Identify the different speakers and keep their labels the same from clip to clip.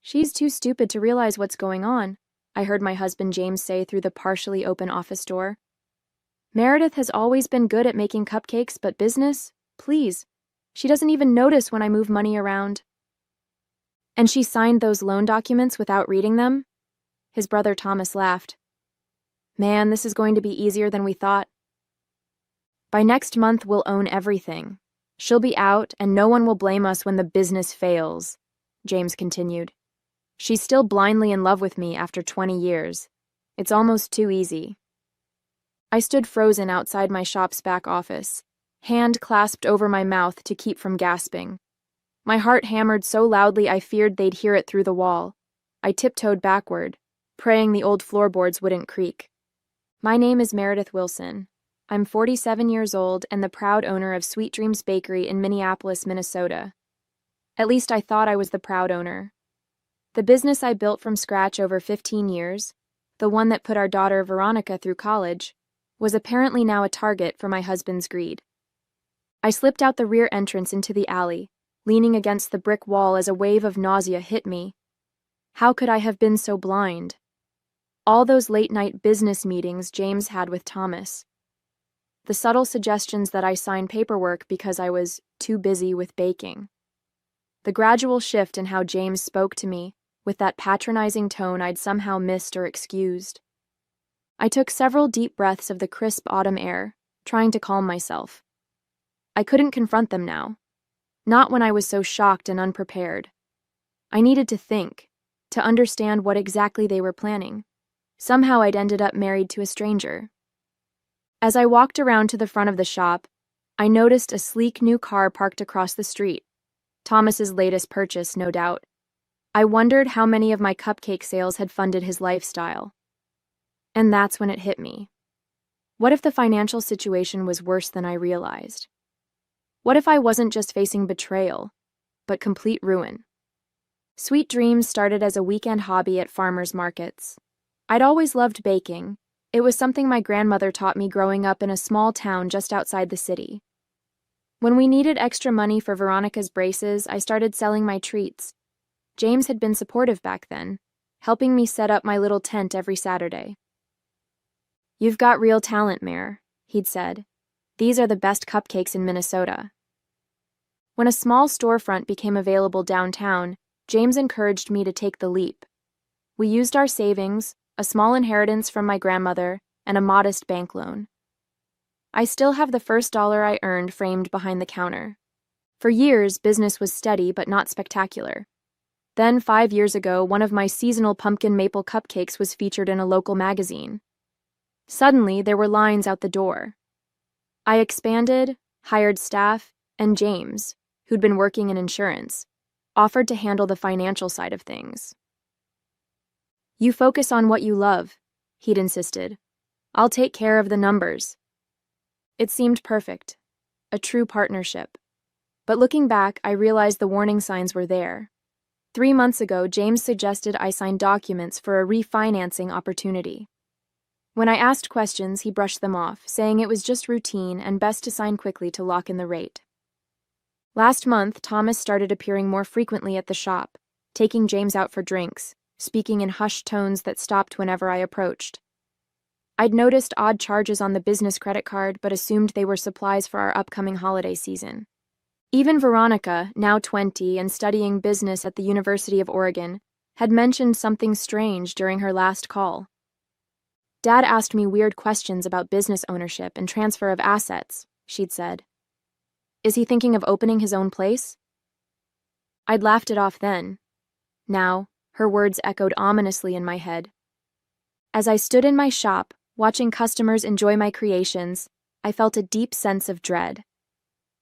Speaker 1: She's too stupid to realize what's going on, I heard my husband James say through the partially open office door. Meredith has always been good at making cupcakes, but business? Please. She doesn't even notice when I move money around. And she signed those loan documents without reading them? His brother Thomas laughed. Man, this is going to be easier than we thought. By next month, we'll own everything. She'll be out, and no one will blame us when the business fails, James continued. She's still blindly in love with me after 20 years. It's almost too easy. I stood frozen outside my shop's back office, hand clasped over my mouth to keep from gasping. My heart hammered so loudly I feared they'd hear it through the wall. I tiptoed backward, praying the old floorboards wouldn't creak. My name is Meredith Wilson. I'm 47 years old and the proud owner of Sweet Dreams Bakery in Minneapolis, Minnesota. At least I thought I was the proud owner. The business I built from scratch over 15 years, the one that put our daughter Veronica through college, was apparently now a target for my husband's greed. I slipped out the rear entrance into the alley, leaning against the brick wall as a wave of nausea hit me. How could I have been so blind? All those late-night business meetings James had with Thomas. The subtle suggestions that I sign paperwork because I was too busy with baking. The gradual shift in how James spoke to me, with that patronizing tone I'd somehow missed or excused. I took several deep breaths of the crisp autumn air, trying to calm myself. I couldn't confront them now. Not when I was so shocked and unprepared. I needed to think, to understand what exactly they were planning. Somehow I'd ended up married to a stranger. As I walked around to the front of the shop, I noticed a sleek new car parked across the street. Thomas's latest purchase, no doubt. I wondered how many of my cupcake sales had funded his lifestyle. And that's when it hit me. What if the financial situation was worse than I realized? What if I wasn't just facing betrayal, but complete ruin? Sweet Dreams started as a weekend hobby at farmers markets. I'd always loved baking. It was something my grandmother taught me growing up in a small town just outside the city. When we needed extra money for Veronica's braces, I started selling my treats. James had been supportive back then, helping me set up my little tent every Saturday. You've got real talent, Mare, he'd said. These are the best cupcakes in Minnesota. When a small storefront became available downtown, James encouraged me to take the leap. We used our savings, a small inheritance from my grandmother, and a modest bank loan. I still have the first dollar I earned framed behind the counter. For years, business was steady but not spectacular. Then, 5 years ago, one of my seasonal pumpkin maple cupcakes was featured in a local magazine. Suddenly, there were lines out the door. I expanded, hired staff, and James, who'd been working in insurance, offered to handle the financial side of things. You focus on what you love, he'd insisted. I'll take care of the numbers. It seemed perfect, a true partnership. But looking back, I realized the warning signs were there. 3 months ago, James suggested I sign documents for a refinancing opportunity. When I asked questions, he brushed them off, saying it was just routine and best to sign quickly to lock in the rate. Last month, Thomas started appearing more frequently at the shop, taking James out for drinks, speaking in hushed tones that stopped whenever I approached. I'd noticed odd charges on the business credit card but assumed they were supplies for our upcoming holiday season. Even Veronica, now 20 and studying business at the University of Oregon, had mentioned something strange during her last call. Dad asked me weird questions about business ownership and transfer of assets, she'd said. Is he thinking of opening his own place? I'd laughed it off then. Now, her words echoed ominously in my head. As I stood in my shop, watching customers enjoy my creations, I felt a deep sense of dread.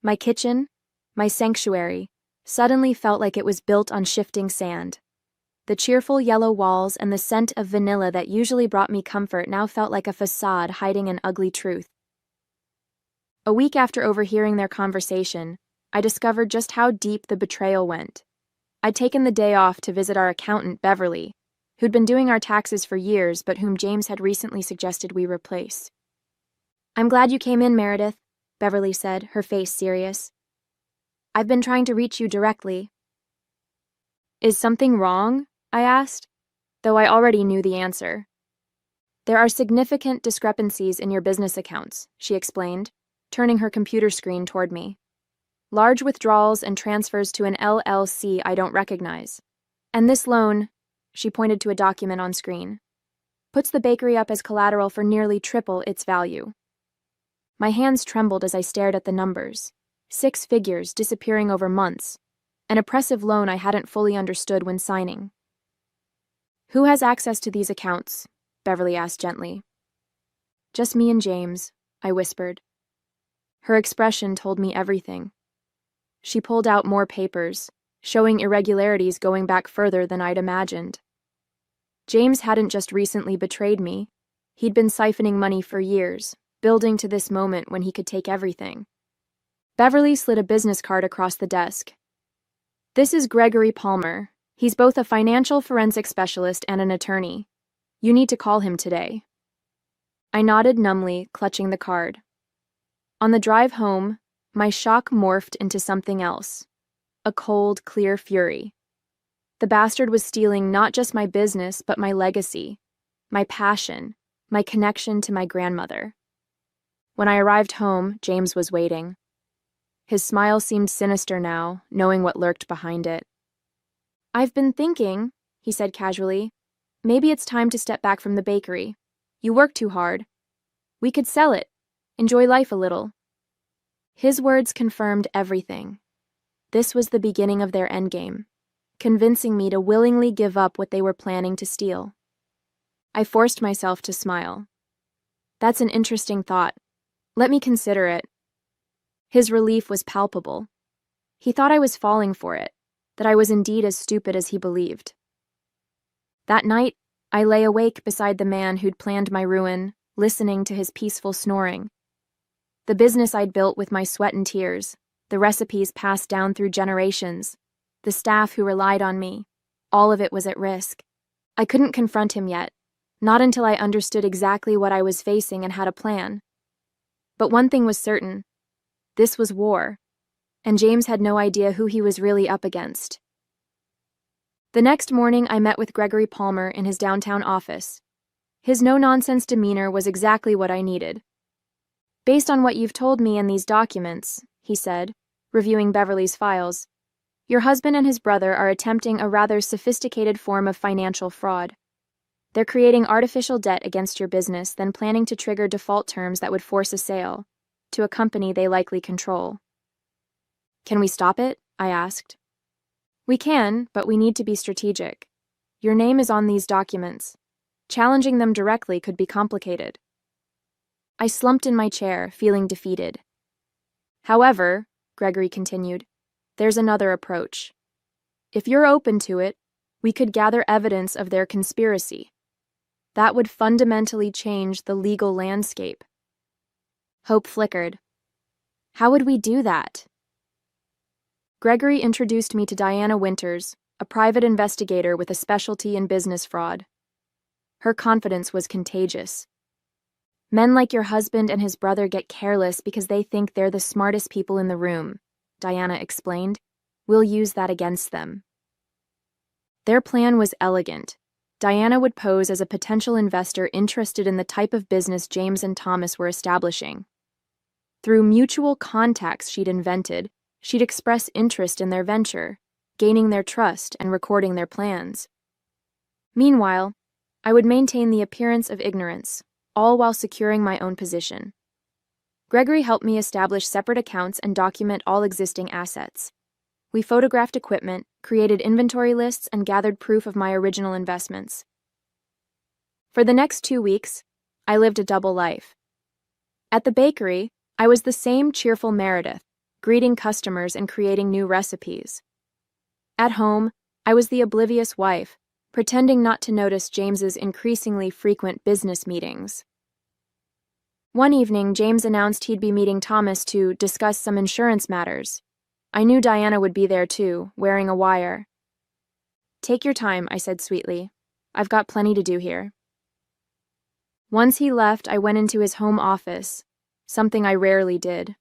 Speaker 1: My kitchen, my sanctuary, suddenly felt like it was built on shifting sand. The cheerful yellow walls and the scent of vanilla that usually brought me comfort now felt like a facade hiding an ugly truth. A week after overhearing their conversation, I discovered just how deep the betrayal went. I'd taken the day off to visit our accountant, Beverly, who'd been doing our taxes for years but whom James had recently suggested we replace. I'm glad you came in, Meredith, Beverly said, her face serious. I've been trying to reach you directly. Is something wrong? I asked, though I already knew the answer. There are significant discrepancies in your business accounts, she explained, turning her computer screen toward me. Large withdrawals and transfers to an LLC I don't recognize. And this loan, she pointed to a document on screen, puts the bakery up as collateral for nearly triple its value. My hands trembled as I stared at the numbers, 6 figures disappearing over months, an oppressive loan I hadn't fully understood when signing. Who has access to these accounts? Beverly asked gently. Just me and James, I whispered. Her expression told me everything. She pulled out more papers, showing irregularities going back further than I'd imagined. James hadn't just recently betrayed me. He'd been siphoning money for years, building to this moment when he could take everything. Beverly slid a business card across the desk. This is Gregory Palmer. He's both a financial forensic specialist and an attorney. You need to call him today. I nodded numbly, clutching the card. On the drive home, my shock morphed into something else. A cold, clear fury. The bastard was stealing not just my business, but my legacy, my passion, my connection to my grandmother. When I arrived home, James was waiting. His smile seemed sinister now, knowing what lurked behind it. I've been thinking, he said casually, maybe it's time to step back from the bakery. You work too hard. We could sell it, enjoy life a little. His words confirmed everything. This was the beginning of their endgame, convincing me to willingly give up what they were planning to steal. I forced myself to smile. That's an interesting thought. Let me consider it. His relief was palpable. He thought I was falling for it, that I was indeed as stupid as he believed. That night, I lay awake beside the man who'd planned my ruin, listening to his peaceful snoring. The business I'd built with my sweat and tears, the recipes passed down through generations, the staff who relied on me, all of it was at risk. I couldn't confront him yet, not until I understood exactly what I was facing and had a plan. But one thing was certain. This was war, and James had no idea who he was really up against. The next morning, I met with Gregory Palmer in his downtown office. His no-nonsense demeanor was exactly what I needed. Based on what you've told me in these documents, he said, reviewing Beverly's files, your husband and his brother are attempting a rather sophisticated form of financial fraud. They're creating artificial debt against your business, then planning to trigger default terms that would force a sale to a company they likely control. Can we stop it? I asked. We can, but we need to be strategic. Your name is on these documents. Challenging them directly could be complicated. I slumped in my chair, feeling defeated. However, Gregory continued, there's another approach. If you're open to it, we could gather evidence of their conspiracy. That would fundamentally change the legal landscape. Hope flickered. How would we do that? Gregory introduced me to Diana Winters, a private investigator with a specialty in business fraud. Her confidence was contagious. Men like your husband and his brother get careless because they think they're the smartest people in the room, Diana explained. We'll use that against them. Their plan was elegant. Diana would pose as a potential investor interested in the type of business James and Thomas were establishing. Through mutual contacts she'd invented, she'd express interest in their venture, gaining their trust and recording their plans. Meanwhile, I would maintain the appearance of ignorance, all while securing my own position. Gregory helped me establish separate accounts and document all existing assets. We photographed equipment, created inventory lists, and gathered proof of my original investments. For the next 2 weeks, I lived a double life. At the bakery, I was the same cheerful Meredith, greeting customers and creating new recipes. At home, I was the oblivious wife, pretending not to notice James's increasingly frequent business meetings. One evening, James announced he'd be meeting Thomas to discuss some insurance matters. I knew Diana would be there too, wearing a wire. Take your time, I said sweetly. I've got plenty to do here. Once he left, I went into his home office, something I rarely did.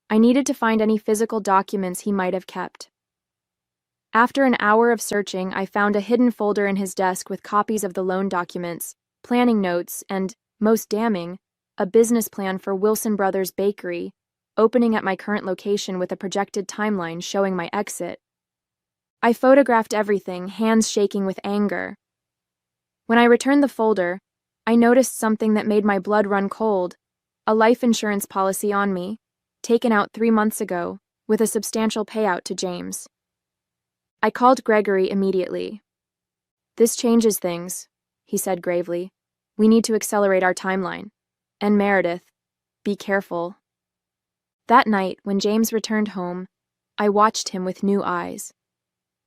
Speaker 1: I needed to find any physical documents he might have kept. After an hour of searching, I found a hidden folder in his desk with copies of the loan documents, planning notes, and, most damning, a business plan for Wilson Brothers Bakery, opening at my current location with a projected timeline showing my exit. I photographed everything, hands shaking with anger. When I returned the folder, I noticed something that made my blood run cold: a life insurance policy on me, taken out 3 months ago, with a substantial payout to James. I called Gregory immediately. "This changes things," he said gravely. "We need to accelerate our timeline. And Meredith, be careful." That night, when James returned home, I watched him with new eyes.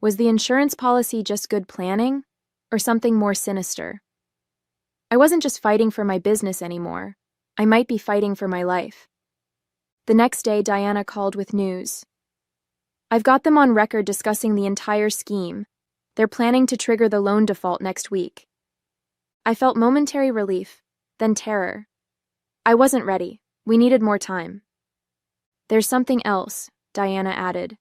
Speaker 1: Was the insurance policy just good planning, or something more sinister? I wasn't just fighting for my business anymore. I might be fighting for my life. The next day, Diana called with news. "I've got them on record discussing the entire scheme. They're planning to trigger the loan default next week." I felt momentary relief, then terror. I wasn't ready. We needed more time. "There's something else," Diana added.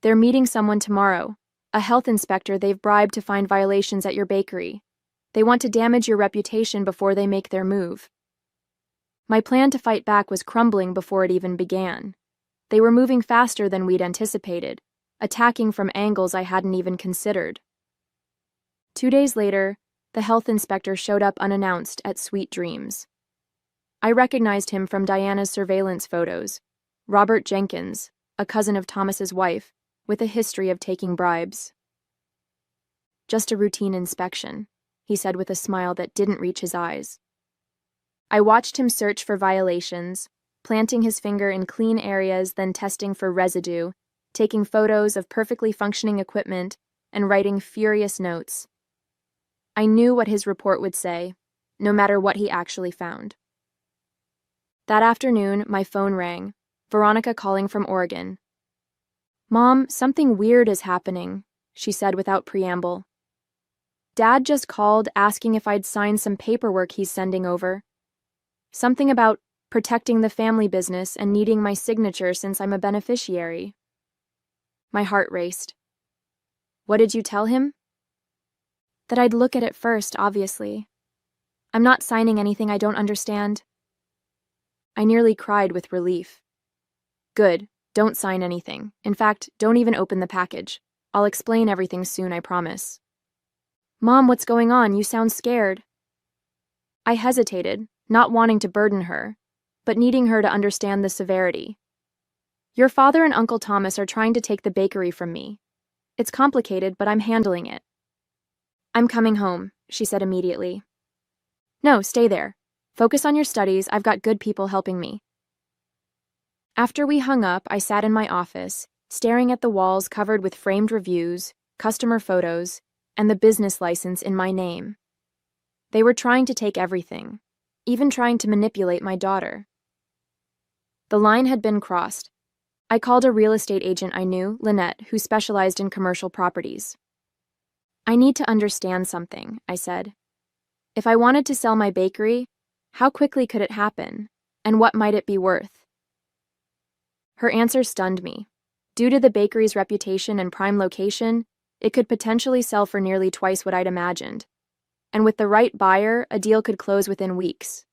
Speaker 1: "They're meeting someone tomorrow, a health inspector they've bribed to find violations at your bakery. They want to damage your reputation before they make their move." My plan to fight back was crumbling before it even began. They were moving faster than we'd anticipated, attacking from angles I hadn't even considered. 2 days later, the health inspector showed up unannounced at Sweet Dreams. I recognized him from Diana's surveillance photos: Robert Jenkins, a cousin of Thomas's wife, with a history of taking bribes. "Just a routine inspection," he said with a smile that didn't reach his eyes. I watched him search for violations, planting his finger in clean areas, then testing for residue, taking photos of perfectly functioning equipment, and writing furious notes. I knew what his report would say, no matter what he actually found. That afternoon, my phone rang, Veronica calling from Oregon. "Mom, something weird is happening," she said without preamble. "Dad just called asking if I'd sign some paperwork he's sending over. Something about protecting the family business and needing my signature since I'm a beneficiary." My heart raced. "What did you tell him?" "That I'd look at it first, obviously. I'm not signing anything I don't understand." I nearly cried with relief. "Good, don't sign anything. In fact, don't even open the package. I'll explain everything soon, I promise." "Mom, what's going on? You sound scared." I hesitated, not wanting to burden her, but needing her to understand the severity. "Your father and Uncle Thomas are trying to take the bakery from me. It's complicated, but I'm handling it." "I'm coming home," she said immediately. "No, stay there. Focus on your studies. I've got good people helping me." After we hung up, I sat in my office, staring at the walls covered with framed reviews, customer photos, and the business license in my name. They were trying to take everything, even trying to manipulate my daughter. The line had been crossed. I called a real estate agent I knew, Lynette, who specialized in commercial properties. "I need to understand something," I said. "If I wanted to sell my bakery, how quickly could it happen, and what might it be worth?" Her answer stunned me. Due to the bakery's reputation and prime location, it could potentially sell for nearly twice what I'd imagined. And with the right buyer, a deal could close within weeks.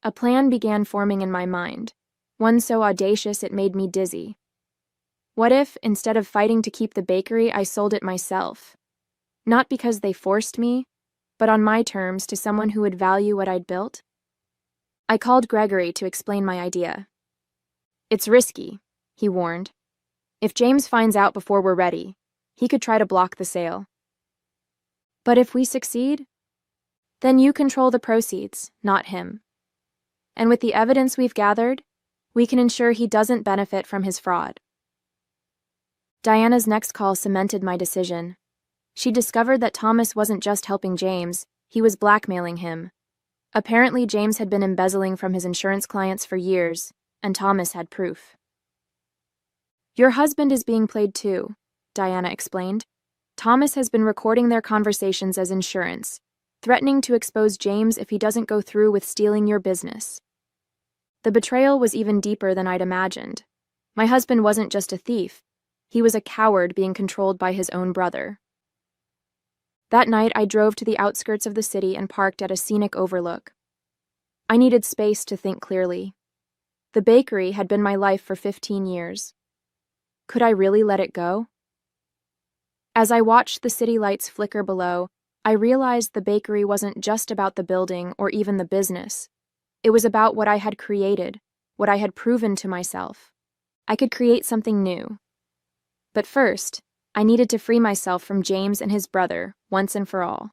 Speaker 1: A plan began forming in my mind, one so audacious it made me dizzy. What if, instead of fighting to keep the bakery, I sold it myself? Not because they forced me, but on my terms to someone who would value what I'd built? I called Gregory to explain my idea. "It's risky," he warned. "If James finds out before we're ready, he could try to block the sale." "But if we succeed? Then you control the proceeds, not him. And with the evidence we've gathered, we can ensure he doesn't benefit from his fraud." Diana's next call cemented my decision. She discovered that Thomas wasn't just helping James, he was blackmailing him. Apparently, James had been embezzling from his insurance clients for years, and Thomas had proof. "Your husband is being played too," Diana explained. "Thomas has been recording their conversations as insurance, threatening to expose James if he doesn't go through with stealing your business." The betrayal was even deeper than I'd imagined. My husband wasn't just a thief. He was a coward being controlled by his own brother. That night, I drove to the outskirts of the city and parked at a scenic overlook. I needed space to think clearly. The bakery had been my life for 15 years. Could I really let it go? As I watched the city lights flicker below, I realized the bakery wasn't just about the building or even the business. It was about what I had created, what I had proven to myself. I could create something new. But first, I needed to free myself from James and his brother, once and for all.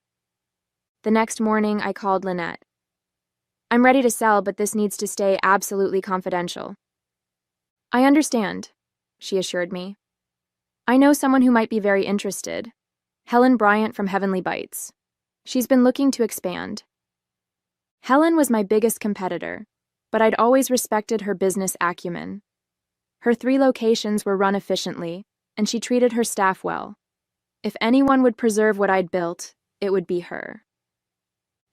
Speaker 1: The next morning, I called Lynette. "I'm ready to sell, but this needs to stay absolutely confidential." "I understand," she assured me. "I know someone who might be very interested. Helen Bryant from Heavenly Bites. She's been looking to expand." Helen was my biggest competitor, but I'd always respected her business acumen. Her 3 locations were run efficiently, and she treated her staff well. If anyone would preserve what I'd built, it would be her.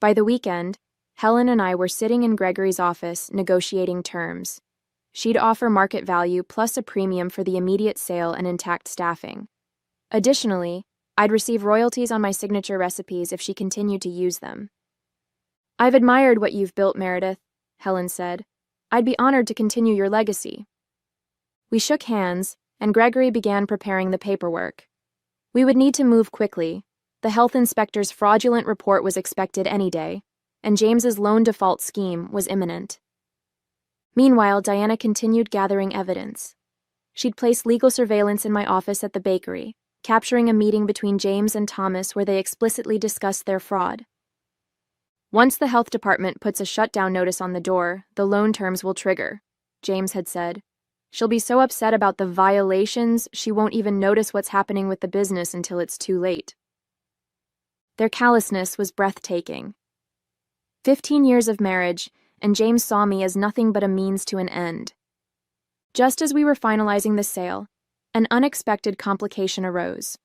Speaker 1: By the weekend, Helen and I were sitting in Gregory's office negotiating terms. She'd offer market value plus a premium for the immediate sale and intact staffing. Additionally, I'd receive royalties on my signature recipes if she continued to use them. "I've admired what you've built, Meredith," Helen said. "I'd be honored to continue your legacy." We shook hands, and Gregory began preparing the paperwork. We would need to move quickly. The health inspector's fraudulent report was expected any day, and James's loan default scheme was imminent. Meanwhile, Diana continued gathering evidence. She'd placed legal surveillance in my office at the bakery, capturing a meeting between James and Thomas where they explicitly discussed their fraud. "Once the health department puts a shutdown notice on the door, the loan terms will trigger," James had said. "She'll be so upset about the violations, she won't even notice what's happening with the business until it's too late." Their callousness was breathtaking. 15 years of marriage, and James saw me as nothing but a means to an end. Just as we were finalizing the sale, an unexpected complication arose.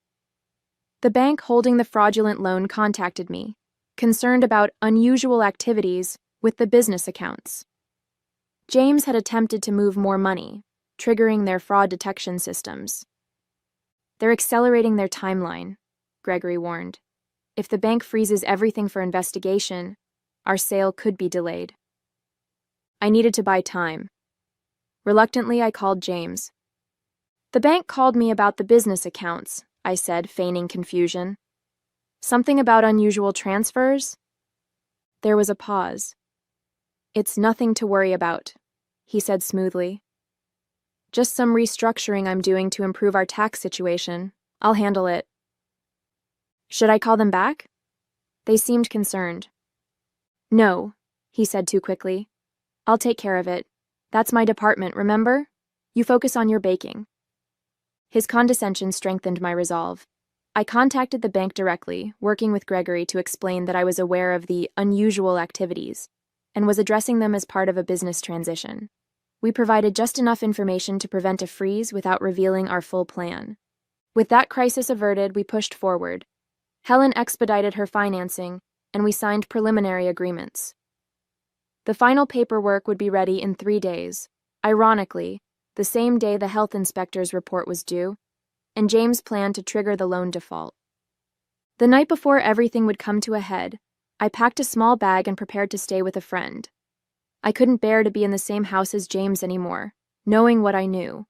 Speaker 1: The bank holding the fraudulent loan contacted me, concerned about unusual activities with the business accounts. James had attempted to move more money, triggering their fraud detection systems. "They're accelerating their timeline," Gregory warned. "If the bank freezes everything for investigation, our sale could be delayed." I needed to buy time. Reluctantly, I called James. "The bank called me about the business accounts," I said, feigning confusion. "Something about unusual transfers?" There was a pause. "It's nothing to worry about," he said smoothly. "Just some restructuring I'm doing to improve our tax situation. I'll handle it." "Should I call them back?" They seemed concerned. "No," he said too quickly. "I'll take care of it. That's my department, remember? You focus on your baking." His condescension strengthened my resolve. I contacted the bank directly, working with Gregory to explain that I was aware of the unusual activities and was addressing them as part of a business transition. We provided just enough information to prevent a freeze without revealing our full plan. With that crisis averted, we pushed forward. Helen expedited her financing, and we signed preliminary agreements. The final paperwork would be ready in 3 days, ironically, the same day the health inspector's report was due, and James planned to trigger the loan default. The night before everything would come to a head, I packed a small bag and prepared to stay with a friend. I couldn't bear to be in the same house as James anymore, knowing what I knew.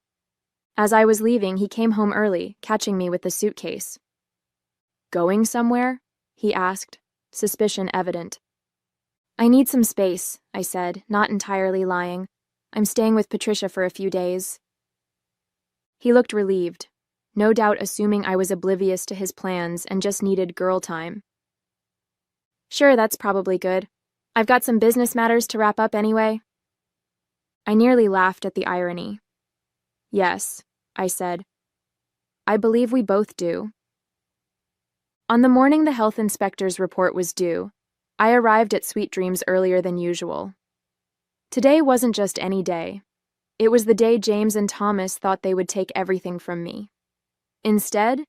Speaker 1: As I was leaving, he came home early, catching me with the suitcase. "Going somewhere?" he asked, suspicion evident. "I need some space," I said, not entirely lying. "I'm staying with Patricia for a few days." He looked relieved, no doubt assuming I was oblivious to his plans and just needed girl time. "Sure, that's probably good. I've got some business matters to wrap up anyway." I nearly laughed at the irony. "Yes," I said. "I believe we both do." On the morning the health inspector's report was due, I arrived at Sweet Dreams earlier than usual. Today wasn't just any day. It was the day James and Thomas thought they would take everything from me. Instead,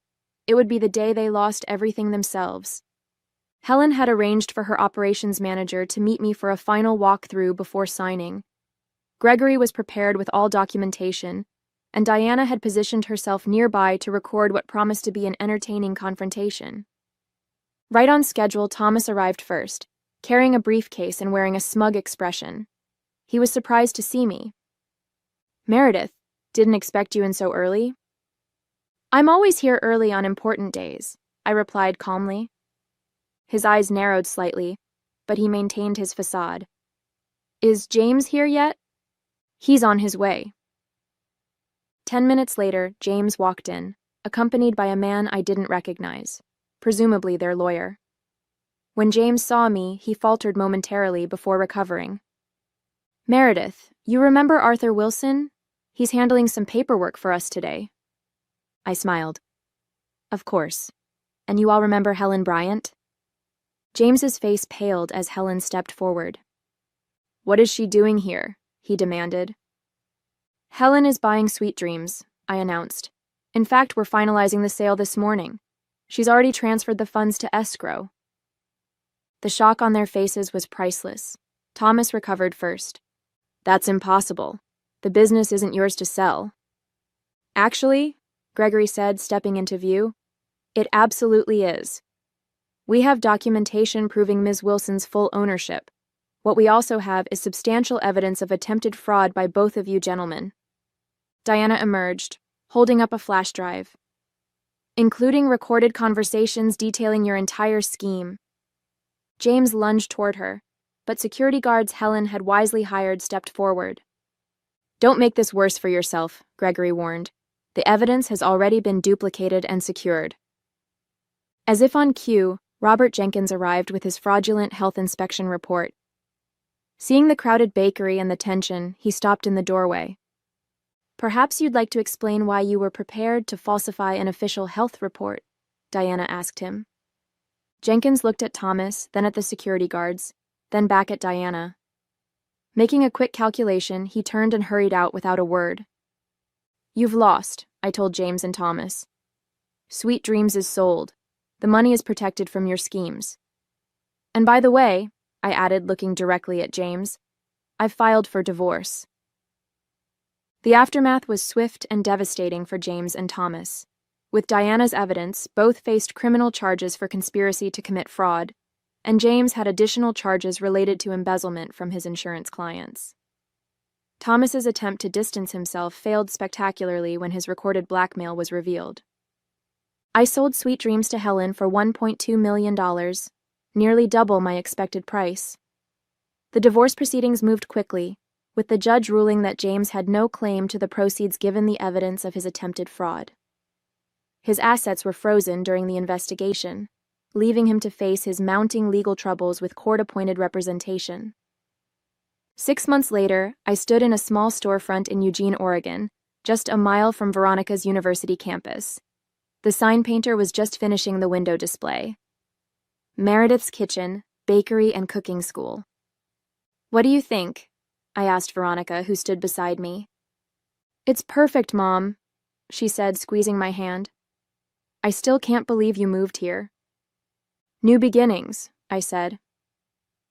Speaker 1: it would be the day they lost everything themselves. Helen had arranged for her operations manager to meet me for a final walkthrough before signing. Gregory was prepared with all documentation, and Diana had positioned herself nearby to record what promised to be an entertaining confrontation. Right on schedule, Thomas arrived first, carrying a briefcase and wearing a smug expression. He was surprised to see me. "Meredith, didn't expect you in so early?" "I'm always here early on important days," I replied calmly. His eyes narrowed slightly, but he maintained his facade. "Is James here yet?" "He's on his way." 10 minutes later, James walked in, accompanied by a man I didn't recognize, presumably their lawyer. When James saw me, he faltered momentarily before recovering. "Meredith, you remember Arthur Wilson? He's handling some paperwork for us today." I smiled. "Of course. And you all remember Helen Bryant?" James's face paled as Helen stepped forward. "What is she doing here?" he demanded. "Helen is buying Sweet Dreams," I announced. "In fact, we're finalizing the sale this morning. She's already transferred the funds to escrow." The shock on their faces was priceless. Thomas recovered first. "That's impossible. The business isn't yours to sell." "Actually," Gregory said, stepping into view, "it absolutely is. We have documentation proving Ms. Wilson's full ownership. What we also have is substantial evidence of attempted fraud by both of you gentlemen." Diana emerged, holding up a flash drive, "Including recorded conversations detailing your entire scheme." James lunged toward her, but security guards Helen had wisely hired stepped forward. "Don't make this worse for yourself," Gregory warned. "The evidence has already been duplicated and secured." As if on cue, Robert Jenkins arrived with his fraudulent health inspection report. Seeing the crowded bakery and the tension, he stopped in the doorway. "Perhaps you'd like to explain why you were prepared to falsify an official health report," Diana asked him. Jenkins looked at Thomas, then at the security guards, then back at Diana. Making a quick calculation, he turned and hurried out without a word. "You've lost," I told James and Thomas. "Sweet Dreams is sold. The money is protected from your schemes. And by the way," I added, looking directly at James, "I've filed for divorce." The aftermath was swift and devastating for James and Thomas. With Diana's evidence, both faced criminal charges for conspiracy to commit fraud, and James had additional charges related to embezzlement from his insurance clients. Thomas's attempt to distance himself failed spectacularly when his recorded blackmail was revealed. I sold Sweet Dreams to Helen for $1.2 million, nearly double my expected price. The divorce proceedings moved quickly, with the judge ruling that James had no claim to the proceeds given the evidence of his attempted fraud. His assets were frozen during the investigation, leaving him to face his mounting legal troubles with court-appointed representation. 6 months later, I stood in a small storefront in Eugene, Oregon, just a mile from Veronica's university campus. The sign painter was just finishing the window display. "Meredith's Kitchen, Bakery and Cooking School." "What do you think?" I asked Veronica, who stood beside me. "It's perfect, Mom," she said, squeezing my hand. "I still can't believe you moved here." "New beginnings," I said.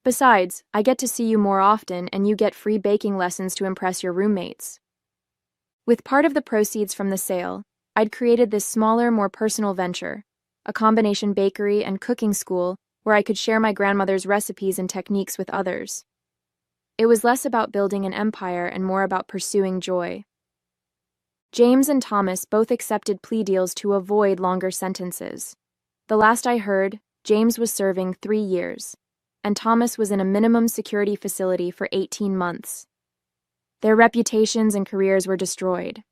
Speaker 1: "Besides, I get to see you more often and you get free baking lessons to impress your roommates." With part of the proceeds from the sale, I'd created this smaller, more personal venture, a combination bakery and cooking school where I could share my grandmother's recipes and techniques with others. It was less about building an empire and more about pursuing joy. James and Thomas both accepted plea deals to avoid longer sentences. The last I heard, James was serving 3 years, and Thomas was in a minimum security facility for 18 months. Their reputations and careers were destroyed,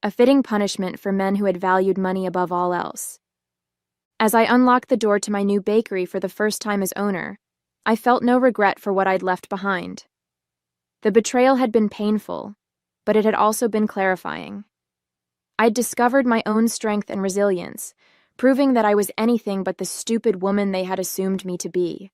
Speaker 1: a fitting punishment for men who had valued money above all else. As I unlocked the door to my new bakery for the first time as owner, I felt no regret for what I'd left behind. The betrayal had been painful, but it had also been clarifying. I'd discovered my own strength and resilience, proving that I was anything but the stupid woman they had assumed me to be.